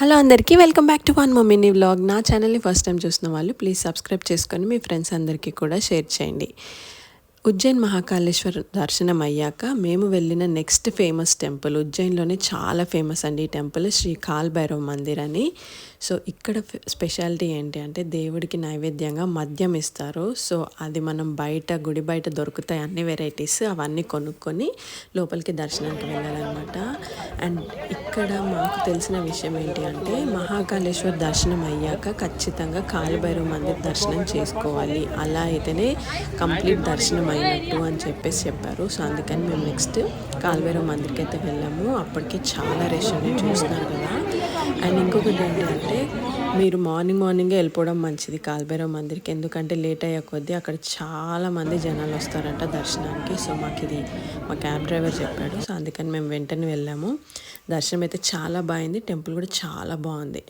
Hello అందరికీ welcome back to one mini vlog. నా ఛానల్ని ఫస్ట్ టైం చూసిన వాళ్ళు ప్లీజ్ సబ్స్క్రైబ్ చేసుకొని మీ ఫ్రెండ్స్ అందరికీ కూడా షేర్ చేయండి. ఉజ్జయిన్ మహాకాళేశ్వర్ దర్శనం అయ్యాక మేము వెళ్ళిన నెక్స్ట్ ఫేమస్ టెంపుల్, ఉజ్జయిన్లోనే చాలా ఫేమస్ అండి ఈ టెంపుల్, శ్రీ కాల్ భైరవ్ మందిర్ అని. సో ఇక్కడ స్పెషాలిటీ ఏంటి అంటే దేవుడికి నైవేద్యంగా మద్యం ఇస్తారు. సో అది మనం గుడి బయట దొరుకుతాయి అన్ని వెరైటీస్, అవన్నీ కొనుక్కొని లోపలికి దర్శనానికి వెళ్ళాలన్నమాట. అండ్ ఇక్కడ మాకు తెలిసిన విషయం ఏంటి అంటే మహాకాళేశ్వర్ దర్శనం అయ్యాక ఖచ్చితంగా కాల్ భైరవ్ మందిర్ దర్శనం చేసుకోవాలి, అలా అయితేనే కంప్లీట్ దర్శనం అయినట్టు అని చెప్పారు. సో అందుకని మేము నెక్స్ట్ కాల్ భైరవ్ మందిర్కి అయితే వెళ్ళాము. అప్పటికే చాలా రష్ అని చూస్తున్నారు కదా. అండ్ ఇంకొకటి ఏంటి అంటే మీరు మార్నింగే వెళ్ళిపోవడం మంచిది కాల్ భైరవ్ మందిర్కి, ఎందుకంటే లేట్ అయ్యే కొద్దీ అక్కడ చాలామంది జనాలు వస్తారంట దర్శనానికి. సో మాకు ఇది మా క్యాబ్ డ్రైవర్ చెప్పాడు. సో అందుకని మేము వెంటనే వెళ్ళాము. దర్శనం అయితే చాలా బాగుంది, టెంపుల్ కూడా చాలా బాగుంది.